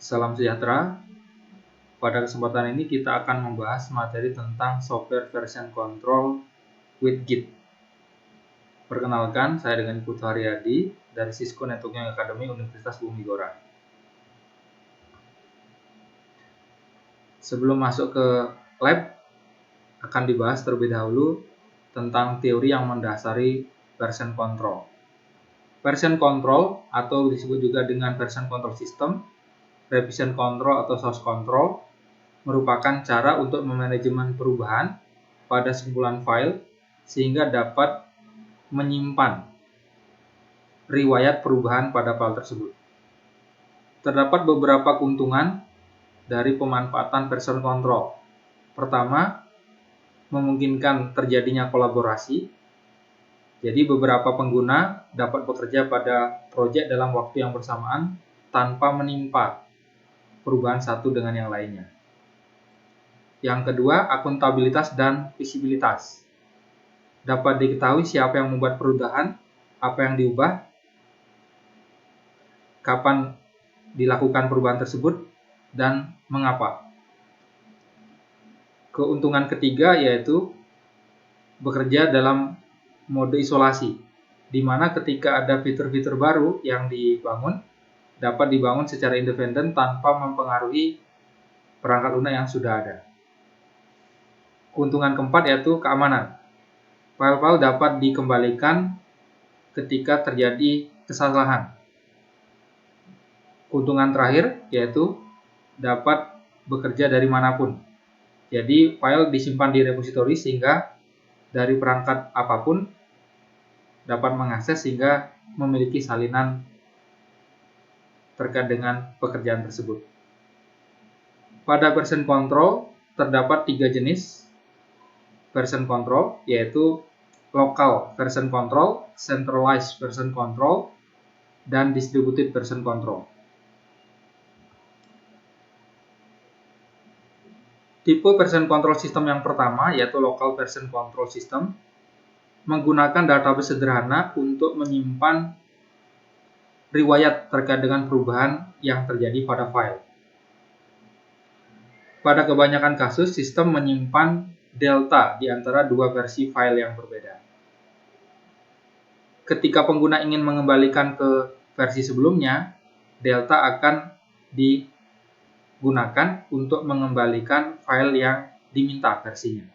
Salam sejahtera. Pada kesempatan ini kita akan membahas materi tentang software version control with Git. Perkenalkan, saya dengan Putu Haryadi dari Cisco Networking Academy Universitas Bumi Gora. Sebelum masuk ke lab, akan dibahas terlebih dahulu tentang teori yang mendasari version control. Version control atau disebut juga dengan version control system, revision control atau source control merupakan cara untuk memanajemen perubahan pada kumpulan file sehingga dapat menyimpan riwayat perubahan pada file tersebut. Terdapat beberapa keuntungan dari pemanfaatan version control. Pertama, memungkinkan terjadinya kolaborasi. Jadi beberapa pengguna dapat bekerja pada proyek dalam waktu yang bersamaan tanpa menimpa perubahan satu dengan yang lainnya. Yang kedua, akuntabilitas dan visibilitas. Dapat diketahui siapa yang membuat perubahan, apa yang diubah, kapan dilakukan perubahan tersebut, dan mengapa. Keuntungan ketiga yaitu bekerja dalam mode isolasi, di mana ketika ada fitur-fitur baru yang dibangun, dapat dibangun secara independen tanpa mempengaruhi perangkat lunak yang sudah ada. Keuntungan keempat yaitu keamanan. File-file dapat dikembalikan ketika terjadi kesalahan. Keuntungan terakhir yaitu dapat bekerja dari manapun. Jadi file disimpan di repositori sehingga dari perangkat apapun dapat mengakses sehingga memiliki salinan terkait dengan pekerjaan tersebut. Pada version control terdapat 3 jenis version control, yaitu local version control, centralized version control, dan distributed version control. Tipe version control system yang pertama, yaitu local version control system, menggunakan database sederhana untuk menyimpan riwayat terkait dengan perubahan yang terjadi pada file. Pada kebanyakan kasus, sistem menyimpan delta di antara dua versi file yang berbeda. Ketika pengguna ingin mengembalikan ke versi sebelumnya, delta akan digunakan untuk mengembalikan file yang diminta versinya.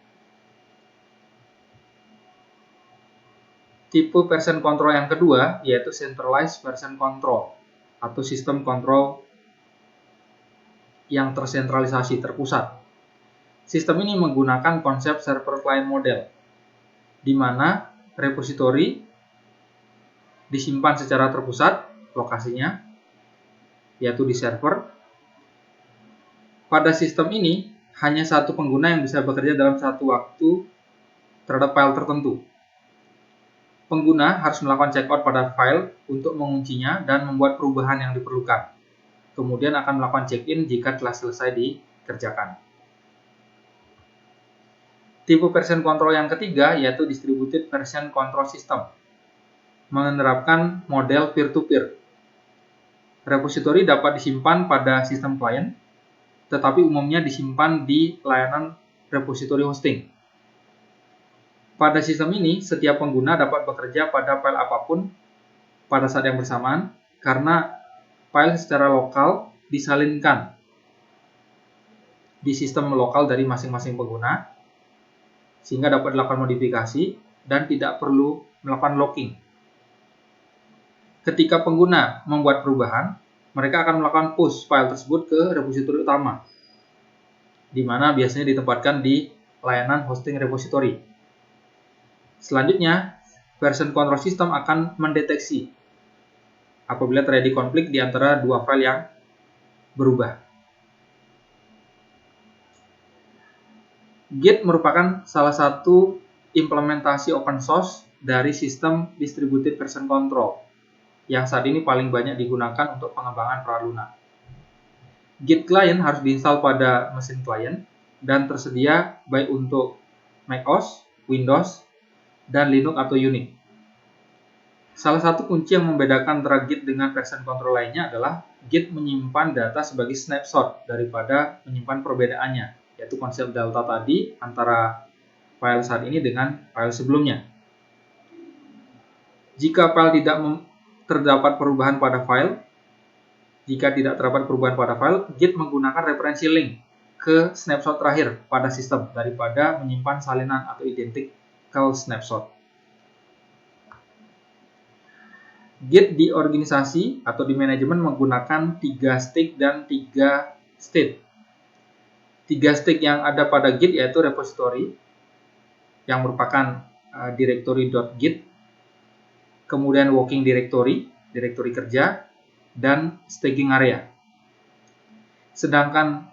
Tipe version control yang kedua yaitu centralized version control atau sistem kontrol yang tersentralisasi, terpusat. Sistem ini menggunakan konsep server client model, di mana repositori disimpan secara terpusat lokasinya, yaitu di server. Pada sistem ini, hanya satu pengguna yang bisa bekerja dalam satu waktu terhadap file tertentu. Pengguna harus melakukan checkout pada file untuk menguncinya dan membuat perubahan yang diperlukan. Kemudian akan melakukan check-in jika telah selesai dikerjakan. Tipe version control yang ketiga yaitu distributed version control system, menerapkan model peer-to-peer. Repositori dapat disimpan pada sistem klien, tetapi umumnya disimpan di layanan repositori hosting. Pada sistem ini, setiap pengguna dapat bekerja pada file apapun pada saat yang bersamaan, karena file secara lokal disalinkan di sistem lokal dari masing-masing pengguna, sehingga dapat dilakukan modifikasi dan tidak perlu melakukan locking. Ketika pengguna membuat perubahan, mereka akan melakukan push file tersebut ke repositori utama, di mana biasanya ditempatkan di layanan hosting repositori. Selanjutnya, version control system akan mendeteksi apabila terjadi konflik di antara dua file yang berubah. Git merupakan salah satu implementasi open source dari sistem distributed version control yang saat ini paling banyak digunakan untuk pengembangan perangkat lunak. Git client harus diinstal pada mesin klien dan tersedia baik untuk macOS, Windows, dan Linux atau Unix. Salah satu kunci yang membedakan antara Git dengan version control lainnya adalah Git menyimpan data sebagai snapshot daripada menyimpan perbedaannya, yaitu konsep delta tadi antara file saat ini dengan file sebelumnya. Jika file tidak terdapat perubahan pada file, Git menggunakan referensi link ke snapshot terakhir pada sistem daripada menyimpan salinan atau identical snapshot. Git di organisasi atau di manajemen menggunakan 3 stick dan 3 state. 3 stick yang ada pada Git yaitu repository yang merupakan directory.git, kemudian working directory, directory kerja, dan staging area. Sedangkan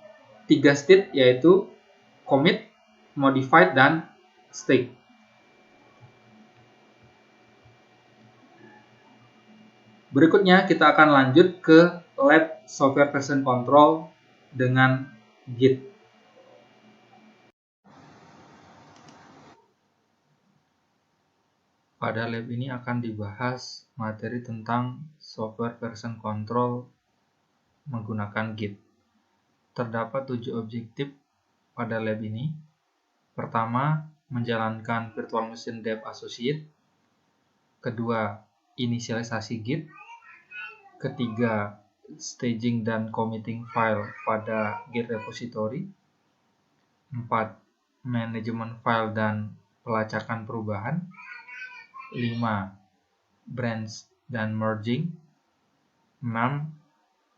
3 state yaitu commit, modified, dan stake. Berikutnya kita akan lanjut ke lab software version control dengan Git. Pada lab ini akan dibahas materi tentang software version control menggunakan Git. Terdapat 7 objektif pada lab ini. Pertama, menjalankan virtual machine dev associate. Kedua, inisialisasi Git. Ketiga, staging dan committing file pada Git repository. 4. Manajemen file dan pelacakan perubahan. 5. Branch dan merging. 6.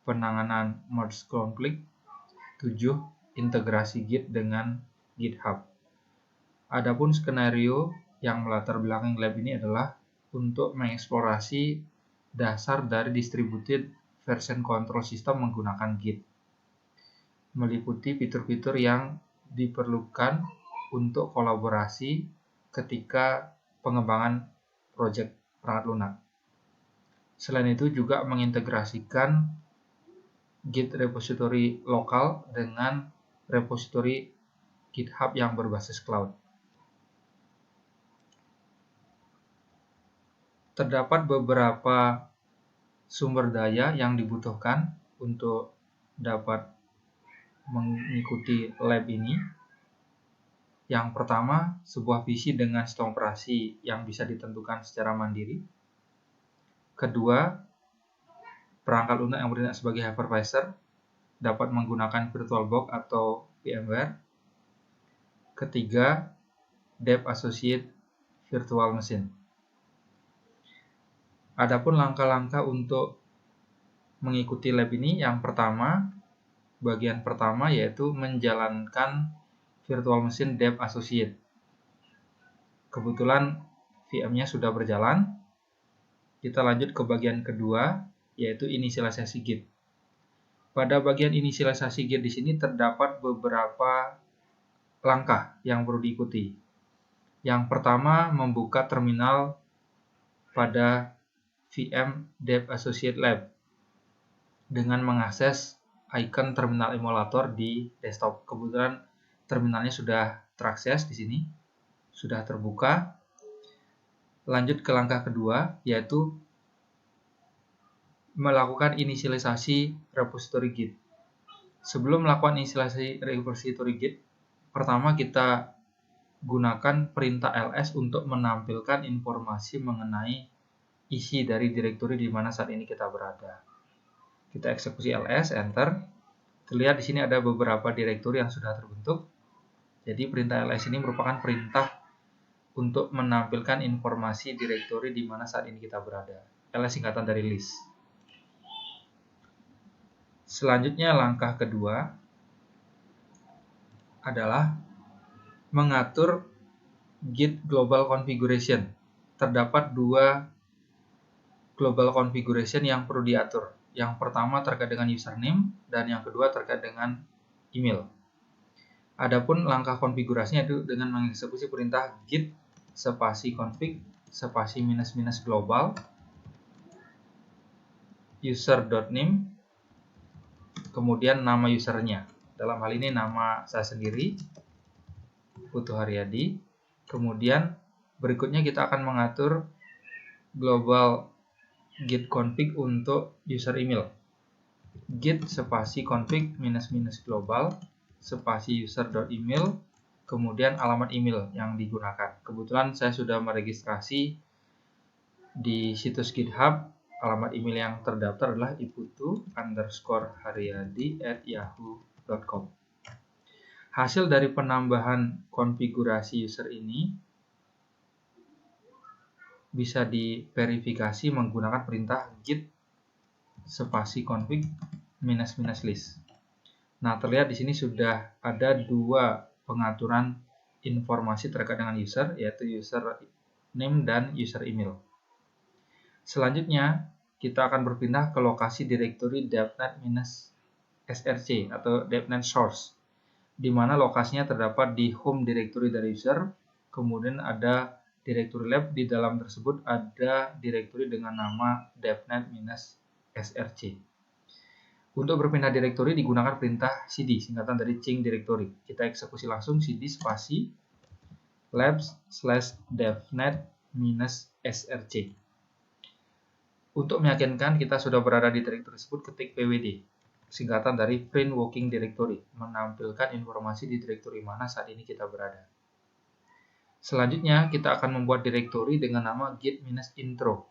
Penanganan merge conflict. 7. Integrasi Git dengan GitHub. Adapun skenario yang melatar belakang lab ini adalah untuk mengeksplorasi dasar dari distributed version control system menggunakan Git, meliputi fitur-fitur yang diperlukan untuk kolaborasi ketika pengembangan proyek perangkat lunak. Selain itu juga mengintegrasikan Git repository lokal dengan repository GitHub yang berbasis cloud. Terdapat beberapa sumber daya yang dibutuhkan untuk dapat mengikuti lab ini. Yang pertama, sebuah visi dengan sistem operasi yang bisa ditentukan secara mandiri. Kedua, perangkat lunak yang bertindak sebagai hypervisor dapat menggunakan VirtualBox atau VMware. Ketiga, dev associate virtual machine. Adapun langkah-langkah untuk mengikuti lab ini, yang pertama, bagian pertama yaitu menjalankan virtual machine dev associate. Kebetulan VM-nya sudah berjalan. Kita lanjut ke bagian kedua, yaitu inisialisasi Git. Pada bagian inisialisasi Git di sini terdapat beberapa langkah yang perlu diikuti. Yang pertama, membuka terminal pada VM Dev Associate Lab dengan mengakses icon terminal emulator di desktop. Kebetulan terminalnya sudah terakses di sini, sudah terbuka. Lanjut ke langkah kedua, yaitu melakukan inisialisasi repository Git. Sebelum melakukan inisialisasi repository Git, pertama kita gunakan perintah ls untuk menampilkan informasi mengenai isi dari direktori di mana saat ini kita berada. Kita eksekusi ls, enter. Terlihat di sini ada beberapa direktori yang sudah terbentuk. Jadi perintah ls ini merupakan perintah untuk menampilkan informasi direktori di mana saat ini kita berada. ls singkatan dari list. Selanjutnya langkah kedua adalah mengatur Git global configuration. Terdapat 2 global configuration yang perlu diatur. Yang pertama terkait dengan username dan yang kedua terkait dengan email. Adapun langkah konfigurasinya itu dengan mengeksekusi perintah git spasi config spasi -- global user.name kemudian nama usernya. Dalam hal ini nama saya sendiri, Putu Haryadi. Kemudian berikutnya kita akan mengatur global git config untuk user email. Git spasi config minus global spasi user.email, kemudian alamat email yang digunakan. Kebetulan saya sudah meregistrasi di situs GitHub. Alamat email yang terdaftar adalah iputu_haryadi@yahoo.com. Hasil dari penambahan konfigurasi user ini bisa diverifikasi menggunakan perintah git spasi config -list. Nah, terlihat di sini sudah ada dua pengaturan informasi terkait dengan user, yaitu user name dan user email. Selanjutnya, kita akan berpindah ke lokasi direktori devnet-src atau devnet source, di mana lokasinya terdapat di home directory dari user, kemudian ada direktori lab, di dalam tersebut ada direktori dengan nama devnet-src. Untuk berpindah direktori digunakan perintah cd, singkatan dari change directory. Kita eksekusi langsung cd spasi labs/devnet-src. Untuk meyakinkan kita sudah berada di direktori tersebut, ketik pwd, singkatan dari print working directory, menampilkan informasi di direktori mana saat ini kita berada. Selanjutnya, kita akan membuat direktori dengan nama git-intro.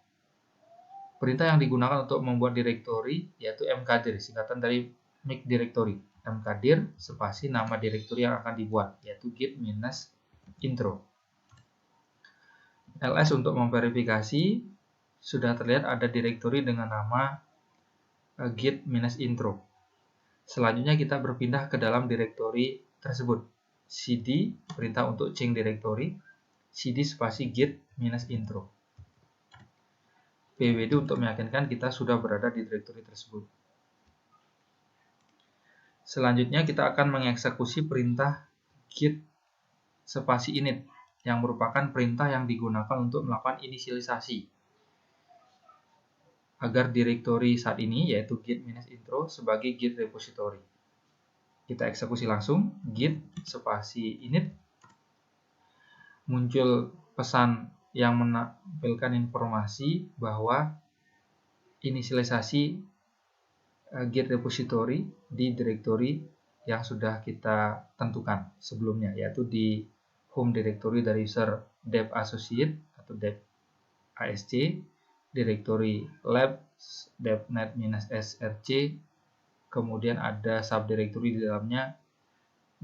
Perintah yang digunakan untuk membuat direktori yaitu mkdir, singkatan dari make directory. Mkdir spasi nama direktori yang akan dibuat, yaitu git-intro. ls untuk memverifikasi, sudah terlihat ada direktori dengan nama git-intro. Selanjutnya kita berpindah ke dalam direktori tersebut. cd, perintah untuk change directory, cd spasi git-intro. pwd untuk meyakinkan kita sudah berada di direktori tersebut. Selanjutnya kita akan mengeksekusi perintah git spasi init, yang merupakan perintah yang digunakan untuk melakukan inisialisasi agar direktori saat ini, yaitu git-intro, sebagai git repository. Kita eksekusi langsung git spasi init. Muncul pesan yang menampilkan informasi bahwa inisialisasi git repository di direktori yang sudah kita tentukan sebelumnya, yaitu di home directory dari user dev associate atau dev asc, direktori labs devnet-src, kemudian ada subdirectory di dalamnya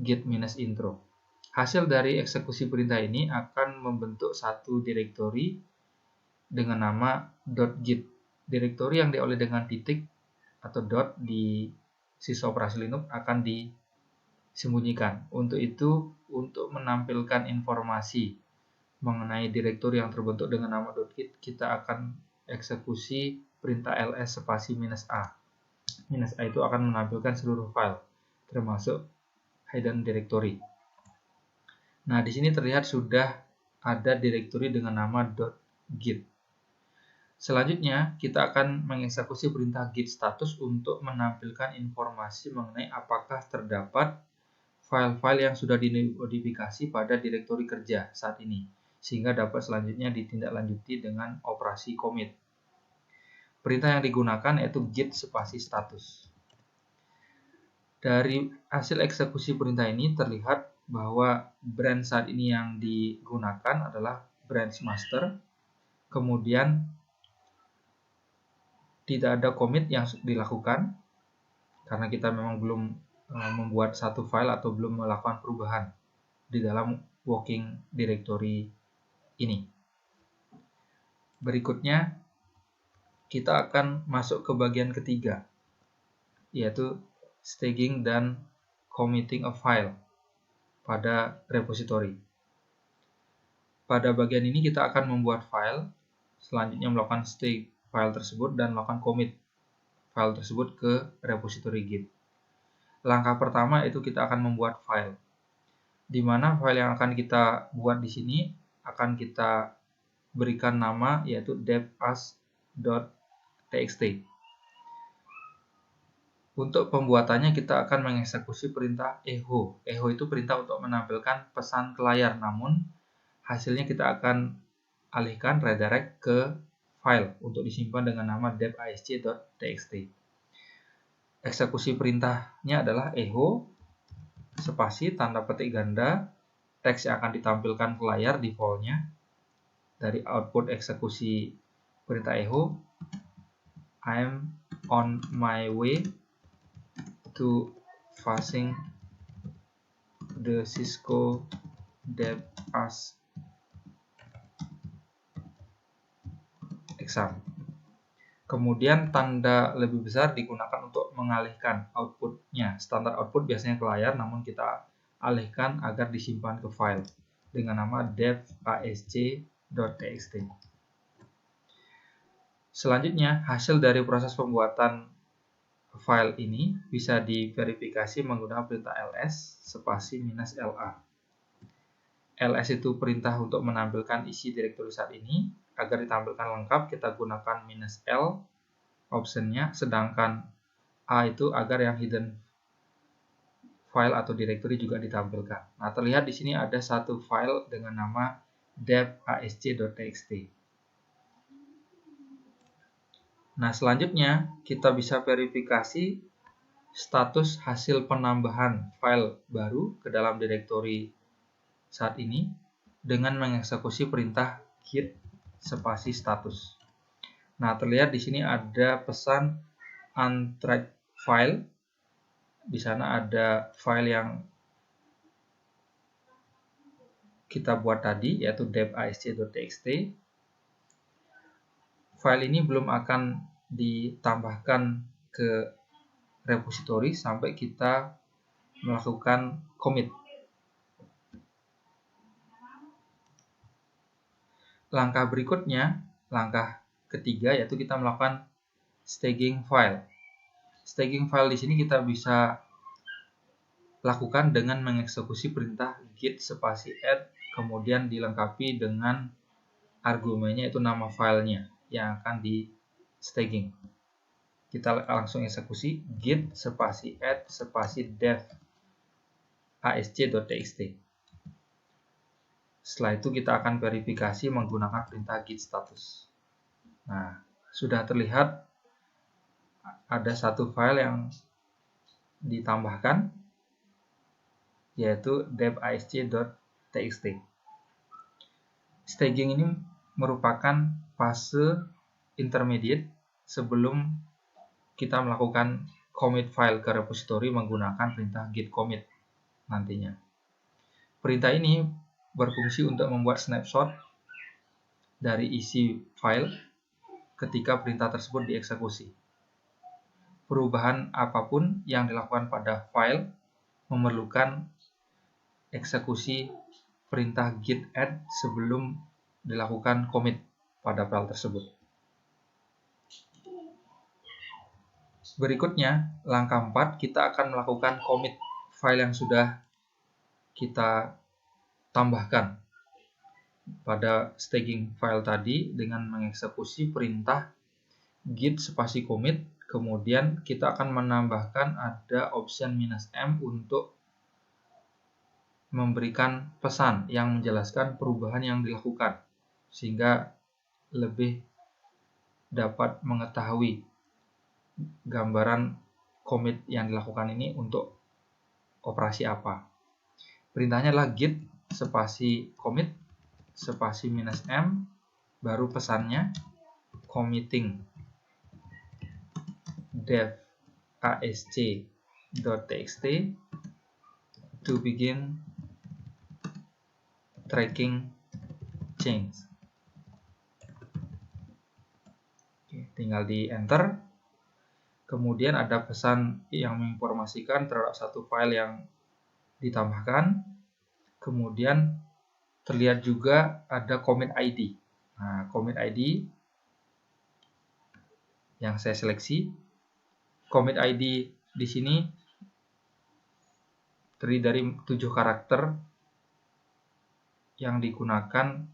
git-intro. Hasil dari eksekusi perintah ini akan membentuk satu direktori dengan nama .git. Direktori yang diawali dengan titik atau dot di sisa operasi Linux akan disembunyikan. Untuk itu, untuk menampilkan informasi mengenai direktori yang terbentuk dengan nama .git, kita akan eksekusi perintah ls spasi -a. -a itu akan menampilkan seluruh file, termasuk hidden directory. Nah, di sini terlihat sudah ada direktori dengan nama .git. Selanjutnya, kita akan mengeksekusi perintah git status untuk menampilkan informasi mengenai apakah terdapat file-file yang sudah dimodifikasi pada direktori kerja saat ini, sehingga dapat selanjutnya ditindaklanjuti dengan operasi commit. Perintah yang digunakan yaitu git spasi status. Dari hasil eksekusi perintah ini terlihat bahwa branch saat ini yang digunakan adalah branch master, kemudian tidak ada commit yang dilakukan karena kita memang belum membuat satu file atau belum melakukan perubahan di dalam working directory ini. Berikutnya kita akan masuk ke bagian ketiga, yaitu staging dan committing a file pada repository. Pada bagian ini kita akan membuat file, selanjutnya melakukan stake file tersebut dan melakukan commit file tersebut ke repository Git. Langkah pertama itu kita akan membuat file, di mana file yang akan kita buat di sini akan kita berikan nama yaitu devas.txt. Untuk pembuatannya kita akan mengeksekusi perintah echo. Echo itu perintah untuk menampilkan pesan ke layar, namun hasilnya kita akan alihkan redirect ke file untuk disimpan dengan nama dep.asc.txt. Eksekusi perintahnya adalah echo spasi tanda petik ganda, teks yang akan ditampilkan ke layar defaultnya dari output eksekusi perintah echo. I'm on my way to passing the Cisco dep.asc exam. Kemudian tanda lebih besar digunakan untuk mengalihkan outputnya. Standar output biasanya ke layar, namun kita alihkan agar disimpan ke file dengan nama dep.asc.txt. Selanjutnya, hasil dari proses pembuatan file ini bisa diverifikasi menggunakan perintah ls spasi -la. ls itu perintah untuk menampilkan isi direktori saat ini. Agar ditampilkan lengkap, kita gunakan -l optionnya, sedangkan a itu agar yang hidden file atau directory juga ditampilkan. Nah, terlihat di sini ada satu file dengan nama dep.asc.txt. Nah, selanjutnya kita bisa verifikasi status hasil penambahan file baru ke dalam direktori saat ini dengan mengeksekusi perintah git spasi status. Nah, terlihat di sini ada pesan untracked file. Di sana ada file yang kita buat tadi, yaitu dep.asc.txt. File ini belum akan ditambahkan ke repository sampai kita melakukan commit. Langkah berikutnya, langkah ketiga, yaitu kita melakukan staging file. Staging file di sini kita bisa lakukan dengan mengeksekusi perintah git spasi add, kemudian dilengkapi dengan argumennya itu nama filenya yang akan di staging. Kita langsung eksekusi git spasi add spasi def.asc.txt. Setelah itu kita akan verifikasi menggunakan perintah git status. Nah, sudah terlihat ada satu file yang ditambahkan, yaitu dep.asc.txt. Staging ini merupakan fase intermediate sebelum kita melakukan commit file ke repository menggunakan perintah git commit nantinya. Perintah ini berfungsi untuk membuat snapshot dari isi file ketika perintah tersebut dieksekusi. Perubahan apapun yang dilakukan pada file memerlukan eksekusi perintah git add sebelum dilakukan commit pada file tersebut. Berikutnya, langkah 4, kita akan melakukan commit file yang sudah kita tambahkan pada staging file tadi dengan mengeksekusi perintah git spasi commit. Kemudian kita akan menambahkan ada option -m untuk memberikan pesan yang menjelaskan perubahan yang dilakukan sehingga lebih dapat mengetahui gambaran commit yang dilakukan ini untuk operasi apa. Perintahnya adalah git spasi commit spasi -m, baru pesannya committing def.asc.txt to begin tracking change. Oke, tinggal di enter. Kemudian ada pesan yang menginformasikan terhadap satu file yang ditambahkan. Kemudian terlihat juga ada commit ID. Nah, commit ID yang saya seleksi. Commit ID di sini terdiri dari 7 karakter yang digunakan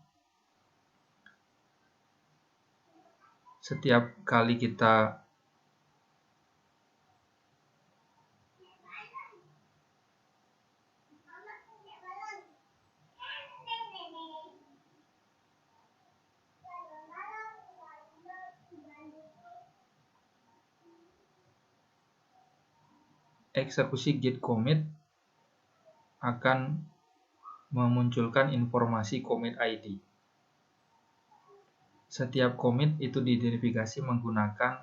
setiap kali kita eksekusi git commit akan memunculkan informasi commit ID. Setiap commit itu diidentifikasi menggunakan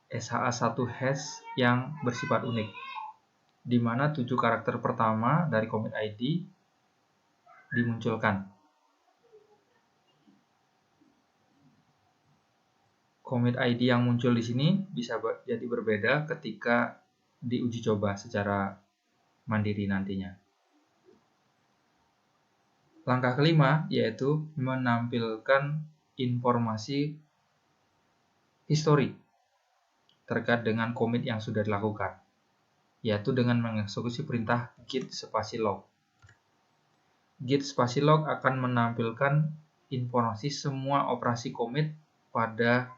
SHA-1 hash yang bersifat unik, di mana 7 karakter pertama dari commit ID dimunculkan. Commit ID yang muncul di sini bisa jadi berbeda ketika diuji coba secara mandiri nantinya. Langkah kelima yaitu menampilkan informasi histori terkait dengan commit yang sudah dilakukan, yaitu dengan mengeksekusi perintah git spasi log. Git spasi log akan menampilkan informasi semua operasi commit pada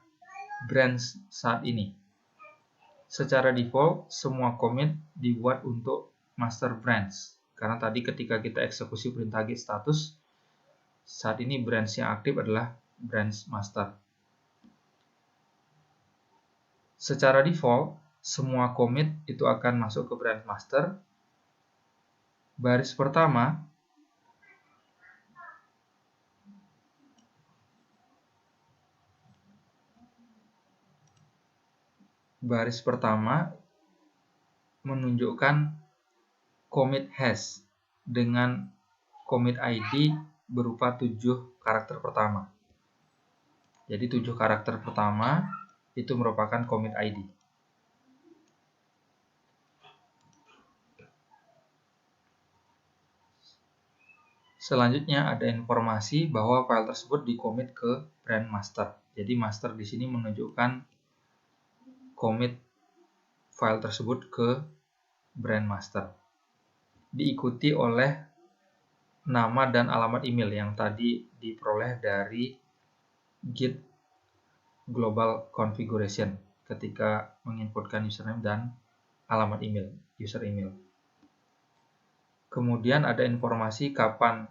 branch saat ini. Secara default, semua commit dibuat untuk master branch. Karena tadi ketika kita eksekusi perintah git status, saat ini branch yang aktif adalah branch master. Secara default, semua commit itu akan masuk ke branch master. Baris pertama menunjukkan commit hash dengan commit ID berupa 7 karakter pertama. Jadi 7 karakter pertama itu merupakan commit ID. Selanjutnya ada informasi bahwa file tersebut di-commit ke branch master. Jadi master di sini menunjukkan commit file tersebut ke branch master. Diikuti oleh nama dan alamat email yang tadi diperoleh dari git global configuration ketika menginputkan username dan alamat email, user email. Kemudian ada informasi kapan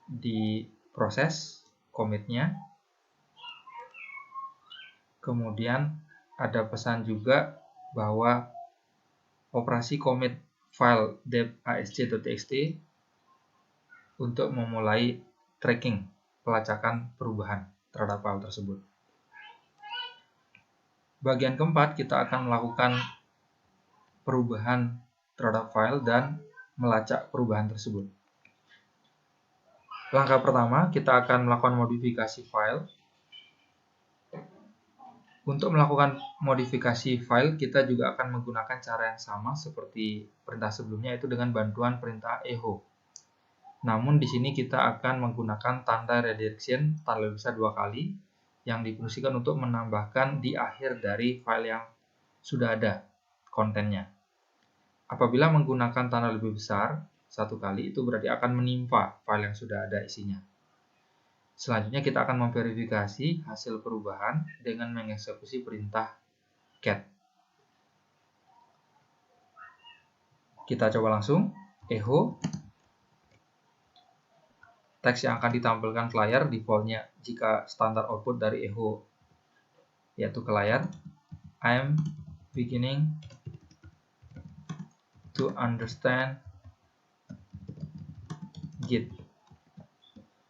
diproses commitnya. Kemudian ada pesan juga bahwa operasi commit file dep.asc.txt untuk memulai tracking pelacakan perubahan terhadap file tersebut. Bagian keempat, kita akan melakukan perubahan terhadap file dan melacak perubahan tersebut. Langkah pertama, kita akan melakukan modifikasi file. Untuk melakukan modifikasi file, kita juga akan menggunakan cara yang sama seperti perintah sebelumnya, yaitu dengan bantuan perintah echo. Namun di sini kita akan menggunakan tanda redirection tanda besar 2 kali yang difungsikan untuk menambahkan di akhir dari file yang sudah ada kontennya. Apabila menggunakan tanda lebih besar 1 kali, itu berarti akan menimpa file yang sudah ada isinya. Selanjutnya kita akan memverifikasi hasil perubahan dengan mengeksekusi perintah cat. Kita coba langsung, echo. Teks yang akan ditampilkan ke layar defaultnya jika standar output dari echo yaitu ke layar. I'm beginning to understand git.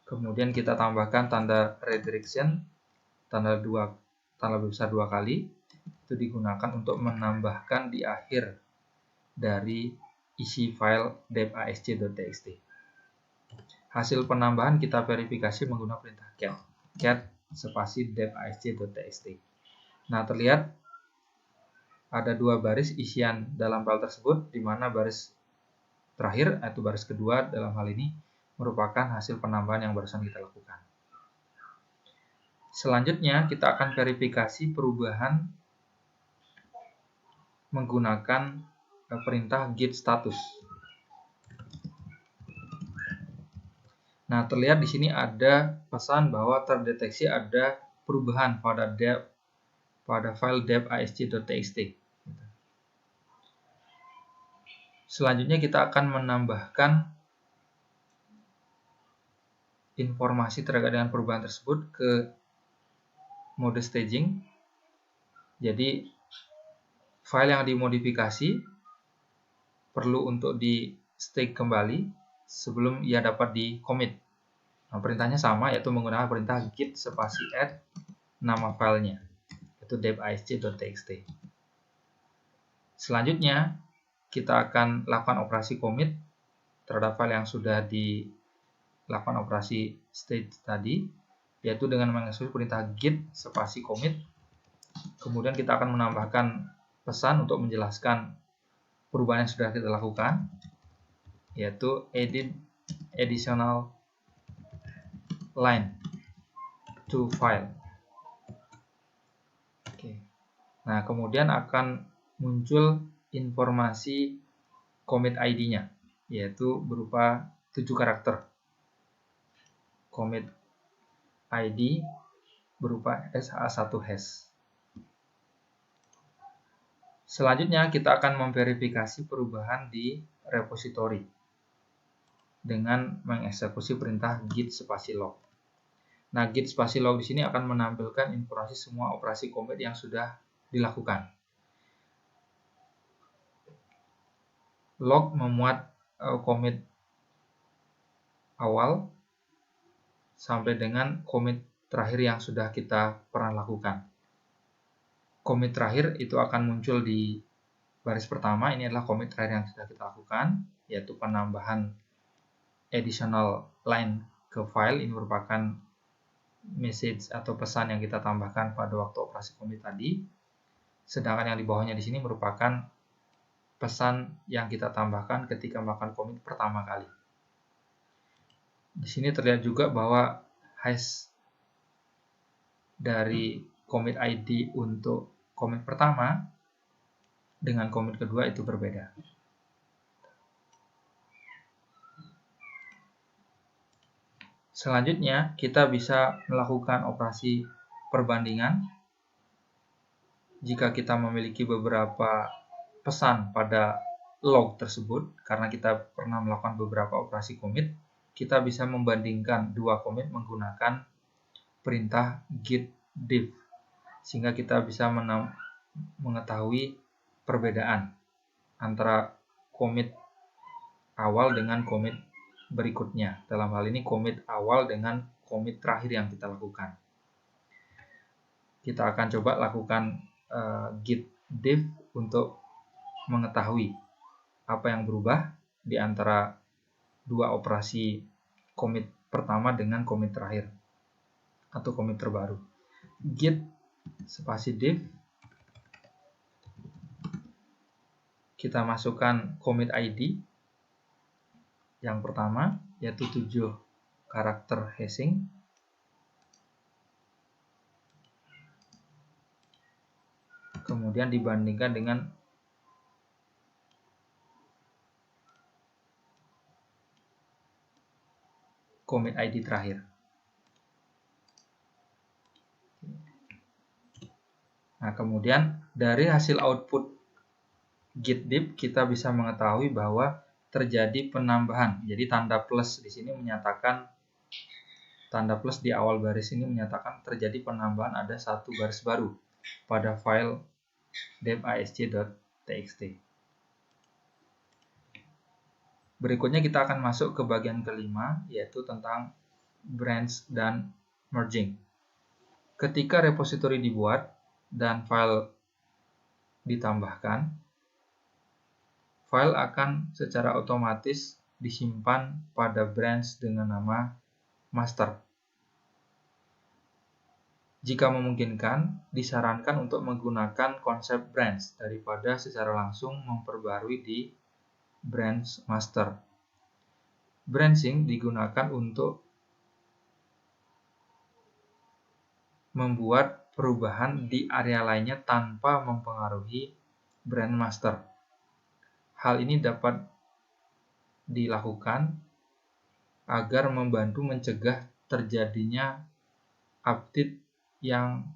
Kemudian kita tambahkan tanda redirection tanda besar 2 kali. Itu digunakan untuk menambahkan di akhir dari isi file dep.asc.txt. Hasil penambahan kita verifikasi menggunakan perintah cat spasi dep.asc.txt. Nah, terlihat ada 2 baris isian dalam file tersebut, di mana baris terakhir atau baris kedua dalam hal ini merupakan hasil penambahan yang barusan kita lakukan. Selanjutnya kita akan verifikasi perubahan menggunakan perintah git status. Nah, terlihat di sini ada pesan bahwa terdeteksi ada perubahan pada file dep.asc.txt. Selanjutnya kita akan menambahkan informasi terkait dengan perubahan tersebut ke mode staging. Jadi File yang dimodifikasi perlu untuk di stake kembali sebelum ia dapat di commit. Nah, perintahnya sama, yaitu menggunakan perintah git spasi add nama filenya, yaitu dep.isc.txt. Selanjutnya, kita akan lakukan operasi commit terhadap file yang sudah dilakukan operasi state tadi, yaitu dengan mengeksekusi perintah git spasi commit. Kemudian kita akan menambahkan pesan untuk menjelaskan perubahan yang sudah kita lakukan, yaitu edit additional line to file. Oke. Nah, kemudian akan muncul informasi commit ID-nya, yaitu berupa 7 karakter. Commit ID berupa SH1 hash. Selanjutnya kita akan memverifikasi perubahan di repository dengan mengeksekusi perintah git spasi log. Nah, git spasi log di sini akan menampilkan informasi semua operasi commit yang sudah dilakukan. Log memuat commit awal sampai dengan commit terakhir yang sudah kita pernah lakukan. Commit terakhir itu akan muncul di baris pertama. Ini adalah commit terakhir yang sudah kita lakukan, yaitu penambahan additional line ke file. Ini merupakan message atau pesan yang kita tambahkan pada waktu operasi commit tadi. Sedangkan yang di bawahnya di sini merupakan pesan yang kita tambahkan ketika melakukan commit pertama kali. Di sini terlihat juga bahwa hash dari commit ID untuk commit pertama dengan commit kedua itu berbeda. Selanjutnya, kita bisa melakukan operasi perbandingan. Jika kita memiliki beberapa pesan pada log tersebut, karena kita pernah melakukan beberapa operasi commit, kita bisa membandingkan dua commit menggunakan perintah git diff, sehingga kita bisa mengetahui perbedaan antara commit awal dengan commit berikutnya. Dalam hal ini commit awal dengan commit terakhir yang kita lakukan. Kita akan coba lakukan git diff untuk mengetahui apa yang berubah di antara dua operasi commit pertama dengan commit terakhir atau commit terbaru. Git spasi diff, kita masukkan commit ID yang pertama, yaitu 7 karakter hashing. Kemudian dibandingkan dengan commit ID terakhir. Nah, kemudian dari hasil output git diff kita bisa mengetahui bahwa terjadi penambahan. Jadi tanda plus di sini menyatakan, tanda plus di awal baris ini menyatakan terjadi penambahan, ada satu baris baru pada file dep.isc.txt. Berikutnya kita akan masuk ke bagian kelima, yaitu tentang branch dan merging. Ketika repository dibuat dan file ditambahkan, file akan secara otomatis disimpan pada branch dengan nama master. Jika memungkinkan, disarankan untuk menggunakan konsep branch daripada secara langsung memperbarui di branch master. Branching digunakan untuk membuat perubahan di area lainnya tanpa mempengaruhi branch master. Hal ini dapat dilakukan agar membantu mencegah terjadinya update yang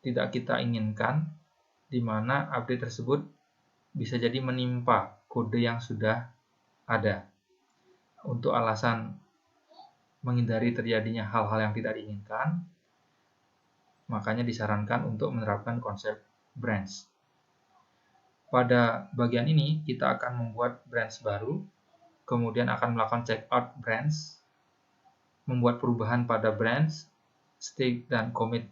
tidak kita inginkan, di mana update tersebut bisa jadi menimpa kode yang sudah ada. Untuk alasan menghindari terjadinya hal-hal yang tidak diinginkan, makanya disarankan untuk menerapkan konsep branch. Pada bagian ini kita akan membuat branch baru, kemudian akan melakukan checkout branch, membuat perubahan pada branch, state dan commit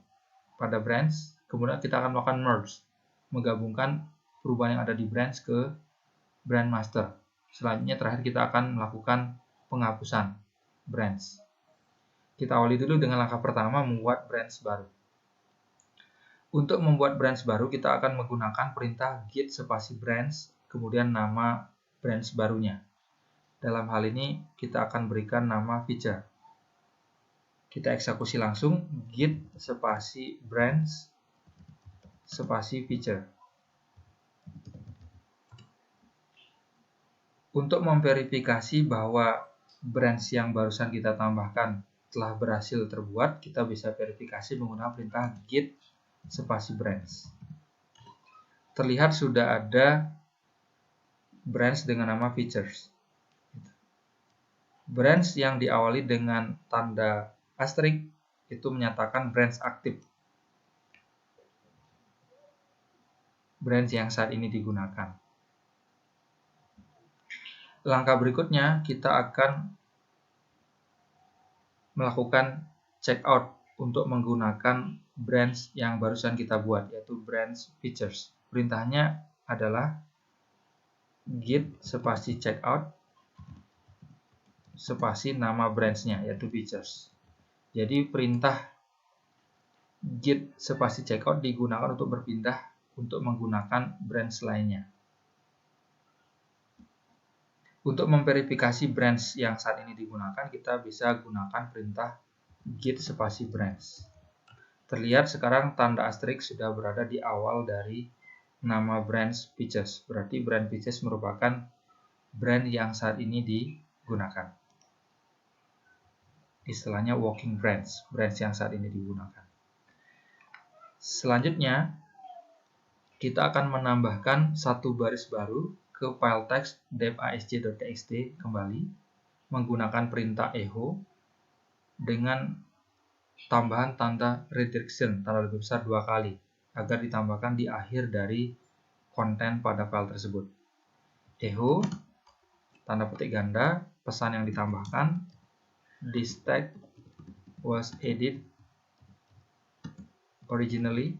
pada branch, kemudian kita akan melakukan merge, menggabungkan perubahan yang ada di branch ke branch master. Selanjutnya terakhir kita akan melakukan penghapusan branch. Kita awali dulu dengan langkah pertama, membuat branch baru. Untuk membuat branch baru, kita akan menggunakan perintah git spasi branch, kemudian nama branch barunya. Dalam hal ini, kita akan berikan nama feature. Kita eksekusi langsung, git spasi branch spasi feature. Untuk memverifikasi bahwa branch yang barusan kita tambahkan telah berhasil terbuat, kita bisa verifikasi menggunakan perintah git spasi branch. Terlihat sudah ada branch dengan nama features. Branch yang diawali dengan tanda asterisk itu menyatakan branch aktif. Branch yang saat ini digunakan. Langkah berikutnya kita akan melakukan checkout untuk menggunakan branch yang barusan kita buat, yaitu branch features. Perintahnya adalah git spasi checkout spasi nama branch-nya, yaitu features. Jadi perintah git spasi checkout digunakan untuk berpindah untuk menggunakan branch lainnya. Untuk memverifikasi branch yang saat ini digunakan, kita bisa gunakan perintah git spasi branch. Terlihat sekarang tanda asterisk sudah berada di awal dari nama branch features. Berarti branch features merupakan branch yang saat ini digunakan. Istilahnya working branch, branch yang saat ini digunakan. Selanjutnya, kita akan menambahkan satu baris baru ke file text dev.asc.txt kembali menggunakan perintah echo dengan tambahan tanda redirection, tanda lebih besar 2 kali, agar ditambahkan di akhir dari konten pada file tersebut. Echo, tanda petik ganda, pesan yang ditambahkan, this text was added originally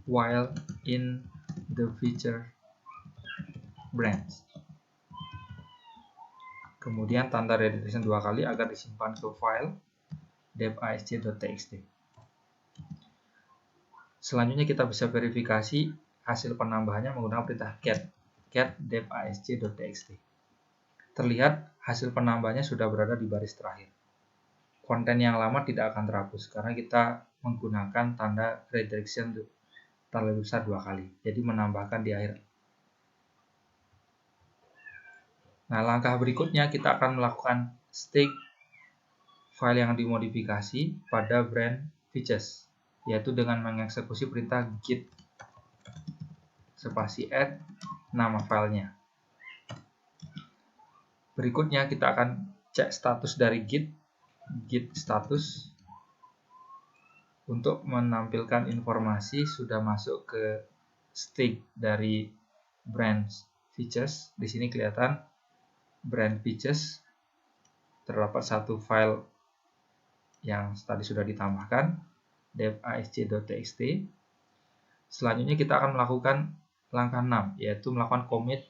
while in the feature branch. Kemudian tanda redirection 2 kali agar disimpan ke file dev.asc.txt. Selanjutnya kita bisa verifikasi hasil penambahannya menggunakan perintah cat dev.asc.txt. Terlihat hasil penambahannya sudah berada di baris terakhir. Konten yang lama tidak akan terhapus karena kita menggunakan tanda redirection tanda lebih besar 2 kali. Jadi menambahkan di akhir. Nah, langkah berikutnya kita akan melakukan stake file yang dimodifikasi pada branch features, yaitu dengan mengeksekusi perintah git spasi add nama filenya. Berikutnya kita akan cek status dari git status untuk menampilkan informasi sudah masuk ke stake dari branch features. Di sini kelihatan branch features, terdapat satu file yang tadi sudah ditambahkan, dev.asc.txt. Selanjutnya kita akan melakukan langkah 6, yaitu melakukan commit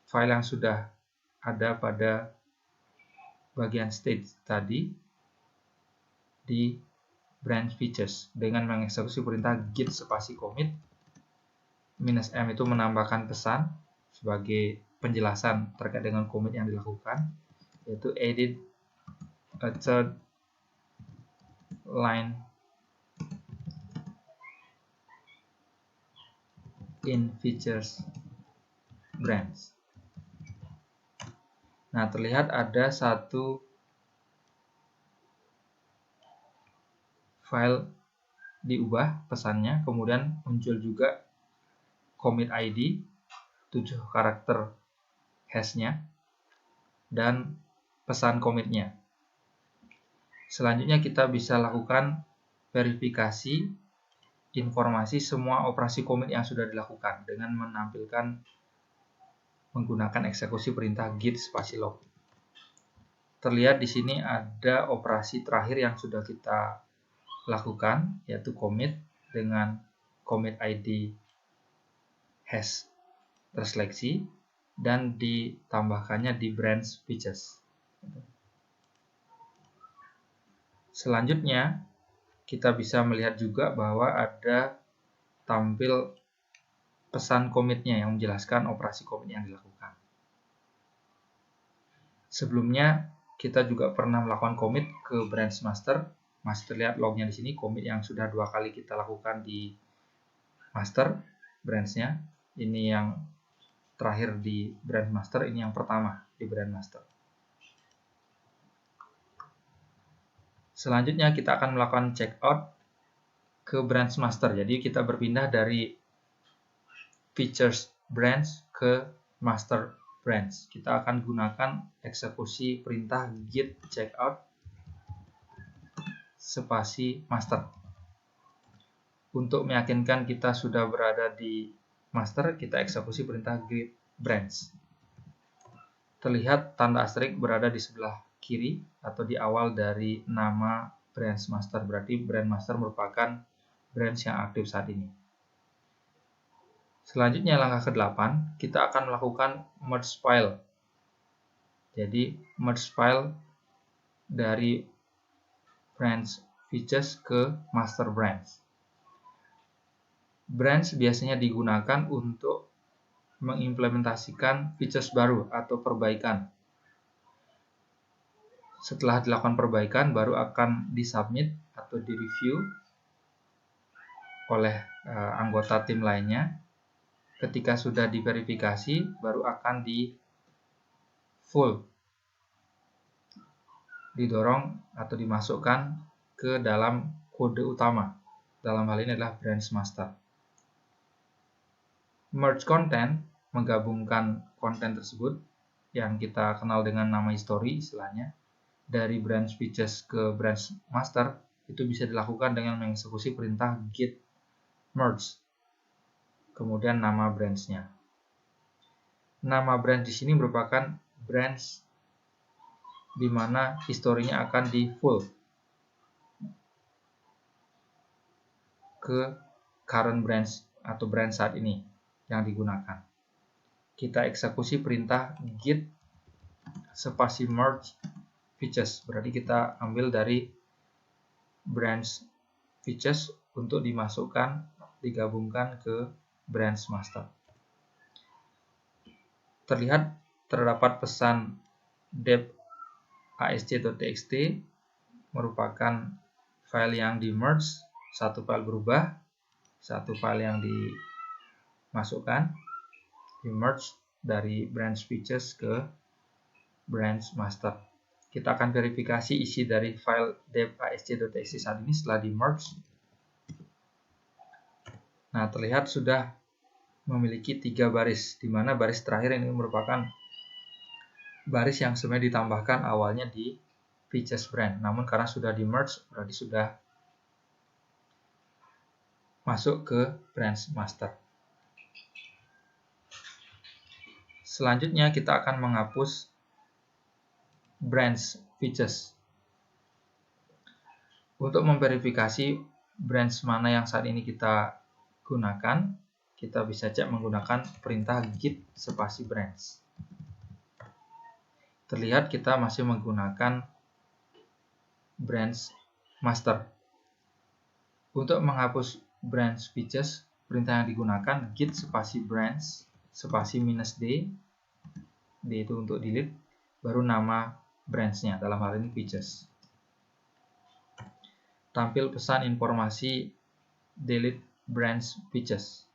file yang sudah ada pada bagian state tadi di branch features dengan mengeksekusi perintah git spasi commit -m itu menambahkan pesan sebagai penjelasan terkait dengan commit yang dilakukan, yaitu edit a third line in features branch. Nah, terlihat ada satu file diubah pesannya, kemudian muncul juga commit ID 7 karakter hashnya dan pesan commitnya. Selanjutnya kita bisa lakukan verifikasi informasi semua operasi commit yang sudah dilakukan dengan menggunakan eksekusi perintah git spasi log. Terlihat di sini ada operasi terakhir yang sudah kita lakukan, yaitu commit dengan commit ID hash terseleksi dan ditambahkannya di branch features. Selanjutnya, kita bisa melihat juga bahwa ada tampil pesan commitnya yang menjelaskan operasi commit yang dilakukan. Sebelumnya, kita juga pernah melakukan commit ke branch master. Masih terlihat lognya di sini, commit yang sudah 2 kali kita lakukan di master branch-nya. Ini yang terakhir di branch master, ini yang pertama di branch master. Selanjutnya kita akan melakukan checkout ke branch master. Jadi kita berpindah dari features branch ke master branch. Kita akan gunakan eksekusi perintah git checkout spasi master. Untuk meyakinkan kita sudah berada di master, kita eksekusi perintah git branch. Terlihat tanda asterisk berada di sebelah kiri atau di awal dari nama branch master. Berarti branch master merupakan branch yang aktif saat ini. Selanjutnya langkah ke-8, kita akan melakukan merge file. Jadi merge file dari branch features ke master branch. Branch biasanya digunakan untuk mengimplementasikan features baru atau perbaikan. Setelah dilakukan perbaikan, baru akan disubmit atau direview oleh anggota tim lainnya. Ketika sudah diverifikasi, baru akan didorong atau dimasukkan ke dalam kode utama. Dalam hal ini adalah branch master. Merge content menggabungkan konten tersebut yang kita kenal dengan nama history istilahnya dari branch features ke branch master itu bisa dilakukan dengan mengeksekusi perintah git merge. Kemudian nama branch-nya. Nama branch di sini merupakan branch di mana historinya akan di full ke current branch atau branch saat ini yang digunakan. Kita eksekusi perintah git spasi merge features. Berarti kita ambil dari branch features untuk digabungkan ke branch master. Terlihat terdapat pesan dep asc.txt merupakan file yang di merge, satu file berubah, satu file yang dimasukkan, di merge dari branch features ke branch master. Kita akan verifikasi isi dari file dep asc.txt saat ini setelah di merge. Nah, terlihat sudah memiliki 3 baris, di mana baris terakhir ini merupakan baris yang sebenarnya ditambahkan awalnya di features branch. Namun karena sudah di merge, berarti sudah masuk ke branch master. Selanjutnya kita akan menghapus branch features. Untuk memverifikasi branch mana yang saat ini kita gunakan, kita bisa cek menggunakan perintah git spasi branch. Terlihat kita masih menggunakan branch master. Untuk menghapus branch features, perintah yang digunakan git spasi branch spasi -d, d itu untuk delete, baru nama branch-nya, dalam hal ini features. Tampil pesan informasi delete branch features.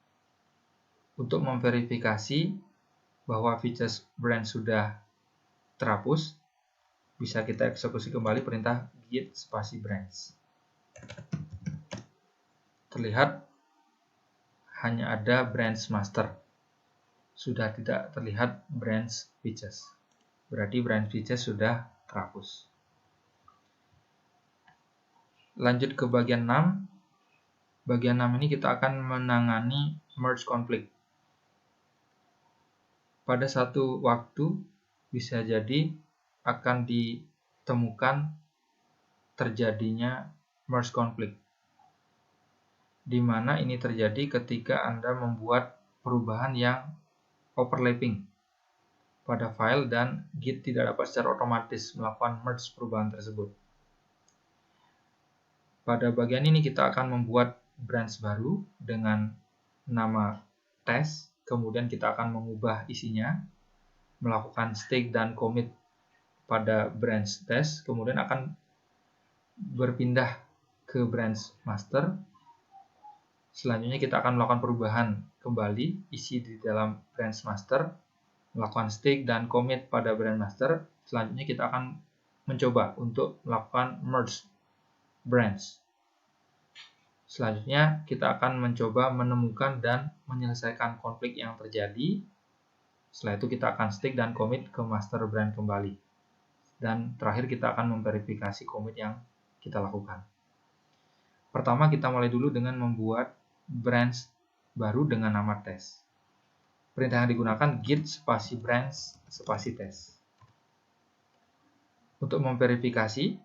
Untuk memverifikasi bahwa features branch sudah terhapus, bisa kita eksekusi kembali perintah git spasi branch. Terlihat hanya ada branch master, sudah tidak terlihat branch features. Berarti branch features sudah terhapus. Lanjut ke bagian 6. bagian 6 ini kita akan menangani merge conflict. Pada satu waktu bisa jadi akan ditemukan terjadinya merge conflict, di mana ini terjadi ketika Anda membuat perubahan yang overlapping pada file dan Git tidak dapat secara otomatis melakukan merge perubahan tersebut. Pada bagian ini kita akan membuat branch baru dengan nama test, kemudian kita akan mengubah isinya, melakukan stake dan commit pada branch test, kemudian akan berpindah ke branch master. Selanjutnya kita akan melakukan perubahan kembali isi di dalam branch master, melakukan stake dan commit pada branch master. Selanjutnya kita akan mencoba untuk melakukan merge branch. Selanjutnya kita akan mencoba menemukan dan menyelesaikan konflik yang terjadi. Setelah itu kita akan stake dan commit ke master branch kembali. Dan terakhir kita akan memverifikasi commit yang kita lakukan. Pertama kita mulai dulu dengan membuat branch baru dengan nama test. Perintah yang digunakan git spasi branch spasi test. Untuk memverifikasi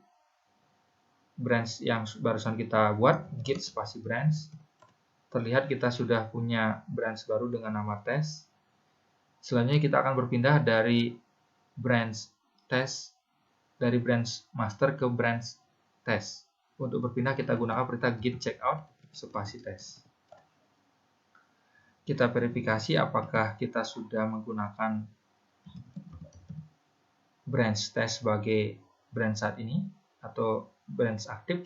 branch yang barusan kita buat, git spasi branch, terlihat kita sudah punya branch baru dengan nama test. Selanjutnya kita akan berpindah dari branch test, dari branch master ke branch test. Untuk berpindah kita gunakan perintah git checkout spasi test. Kita verifikasi apakah kita sudah menggunakan branch test sebagai branch saat ini atau branch aktif.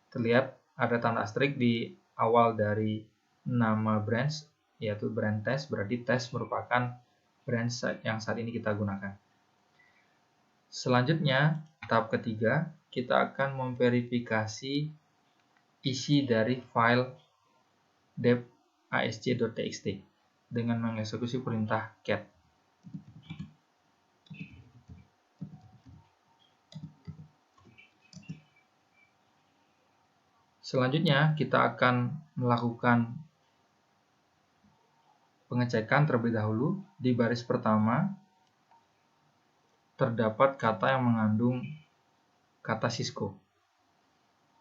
Terlihat ada tanda asterisk di awal dari nama branch, yaitu branch test, berarti test merupakan branch yang saat ini kita gunakan. Selanjutnya, tahap ketiga, kita akan memverifikasi isi dari file dep.asc.txt dengan mengeksekusi perintah cat. Selanjutnya, kita akan melakukan pengecekan terlebih dahulu. Di baris pertama, terdapat kata yang mengandung kata Cisco.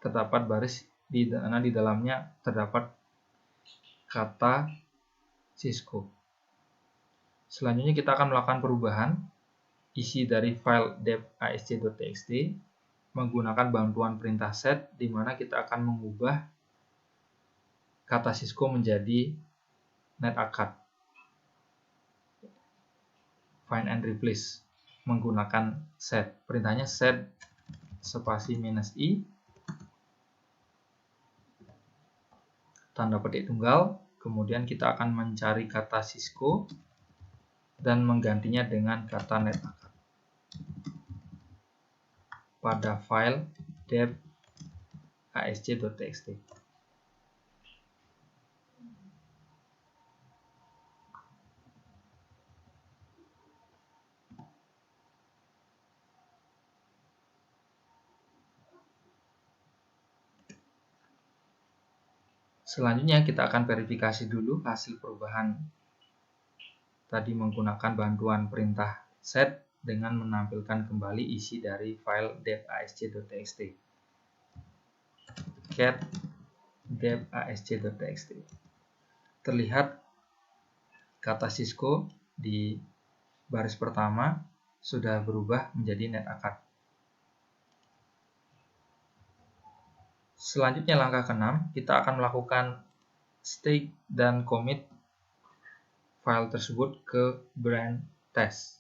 Terdapat baris di mana di dalamnya terdapat kata Cisco. Selanjutnya, kita akan melakukan perubahan isi dari file dep.asc.txt menggunakan bantuan perintah set, di mana kita akan mengubah kata Cisco menjadi NetAccad. Find and replace menggunakan set. Perintahnya set spasi -i tanda petik tunggal, kemudian kita akan mencari kata Cisco dan menggantinya dengan kata NetAccad pada file dep.asc.txt. Selanjutnya kita akan verifikasi dulu hasil perubahan tadi menggunakan bantuan perintah set dengan menampilkan kembali isi dari file dep.asc.txt. Cat dep.asc.txt. Terlihat kata Cisco di baris pertama sudah berubah menjadi NetAccad. Selanjutnya langkah ke-6, kita akan melakukan stake dan commit file tersebut ke branch test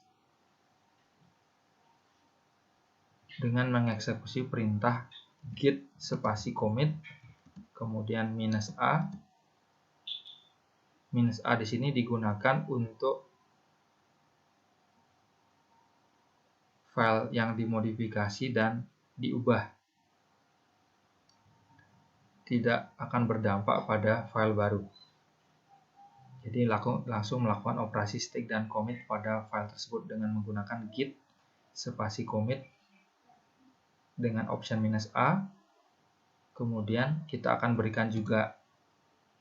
dengan mengeksekusi perintah git spasi commit, kemudian -a. -a di sini digunakan untuk file yang dimodifikasi dan diubah. Tidak akan berdampak pada file baru. Jadi langsung melakukan operasi stake dan commit pada file tersebut dengan menggunakan git spasi commit dengan option -a. Kemudian kita akan berikan juga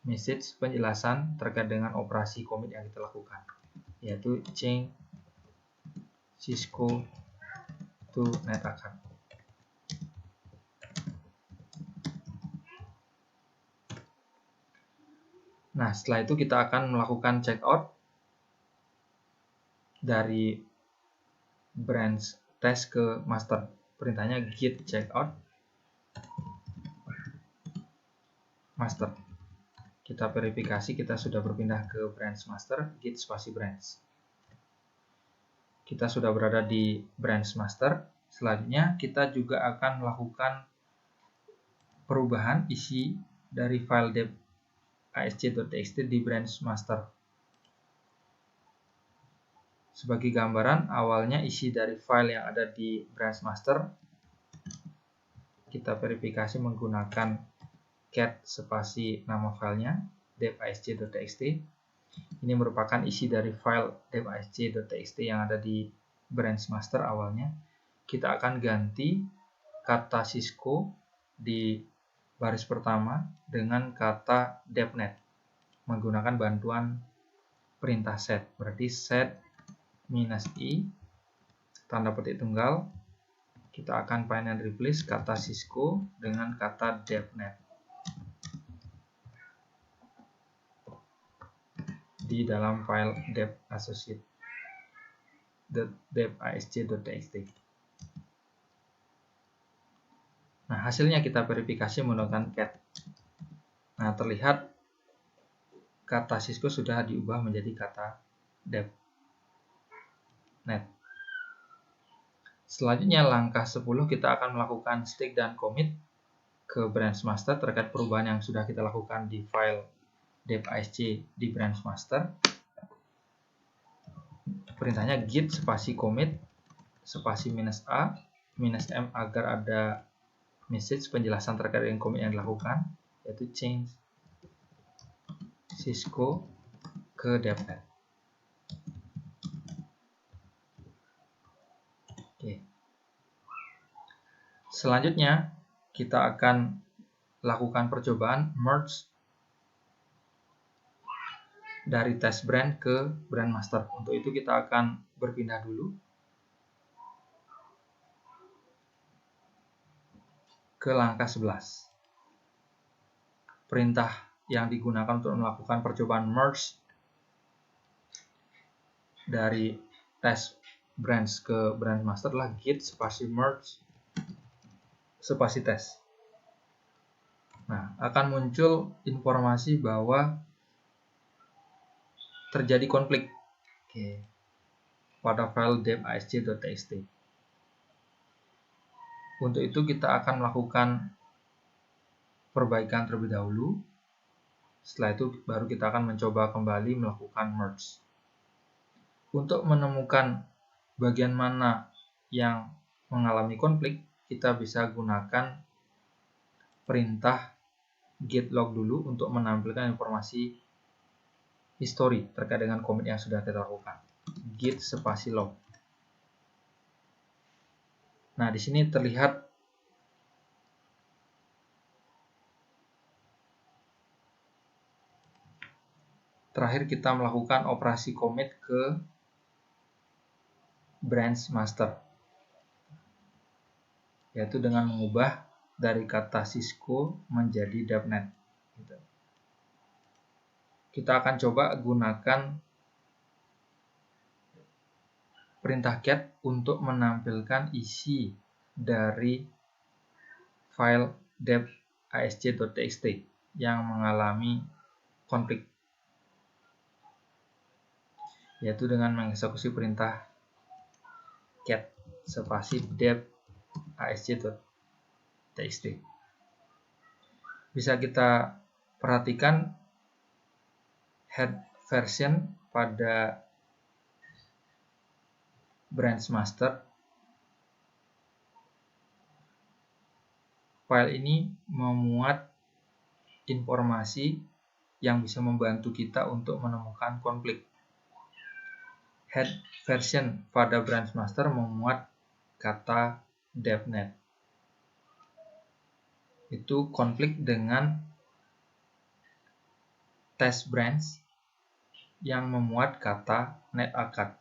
message penjelasan terkait dengan operasi commit yang kita lakukan, yaitu change Cisco to NetAccount. Nah, setelah itu kita akan melakukan checkout dari branch test ke master. Perintahnya git checkout master. Kita verifikasi kita sudah berpindah ke branch master, git spasi branch. Kita sudah berada di branch master. Selanjutnya kita juga akan melakukan perubahan isi dari file dep asc.txt di branch master. Sebagai gambaran, awalnya isi dari file yang ada di branch master kita verifikasi menggunakan cat spasi nama filenya dep.asc.txt. Ini merupakan isi dari file dep.asc.txt yang ada di branch master awalnya. Kita akan ganti kata Cisco di baris pertama dengan kata depnet menggunakan bantuan perintah set. Berarti set -i tanda petik tunggal, kita akan find and replace kata Cisco dengan kata depnet di dalam file dep.asc.txt. Nah, hasilnya kita verifikasi menggunakan cat. Nah, terlihat kata Cisco sudah diubah menjadi kata depnet. Selanjutnya langkah 10 kita akan melakukan stick dan commit ke branch master terkait perubahan yang sudah kita lakukan di file dep.asc di branch master. Perintahnya git spasi commit spasi -a -m agar ada message penjelasan terkait dengan commit yang dilakukan, yaitu change Cisco ke depnet. Oke. Selanjutnya kita akan lakukan percobaan merge dari test brand ke brand master. Untuk itu kita akan berpindah dulu ke langkah 11. Perintah yang digunakan untuk melakukan percobaan merge dari test branch ke brand master adalah git spasi merge spasi test. Nah, akan muncul informasi bahwa terjadi konflik pada file dep.asc.txt. Untuk itu kita akan melakukan perbaikan terlebih dahulu. Setelah itu baru kita akan mencoba kembali melakukan merge. Untuk menemukan bagian mana yang mengalami konflik, kita bisa gunakan perintah git log dulu untuk menampilkan informasi history terkait dengan commit yang sudah kita lakukan. Git spasi log. Nah, di sini terlihat terakhir kita melakukan operasi commit ke branch master, yaitu dengan mengubah dari kata Cisco menjadi depnet. Kita akan coba gunakan perintah cat untuk menampilkan isi dari file dep.asc.txt yang mengalami konflik, yaitu dengan mengeksekusi perintah cat spasi dep.asc.txt. Bisa kita perhatikan head version pada branch master. File ini memuat informasi yang bisa membantu kita untuk menemukan konflik. Head version pada branch master memuat kata depnet. Itu konflik dengan test branch yang memuat kata NetAcad.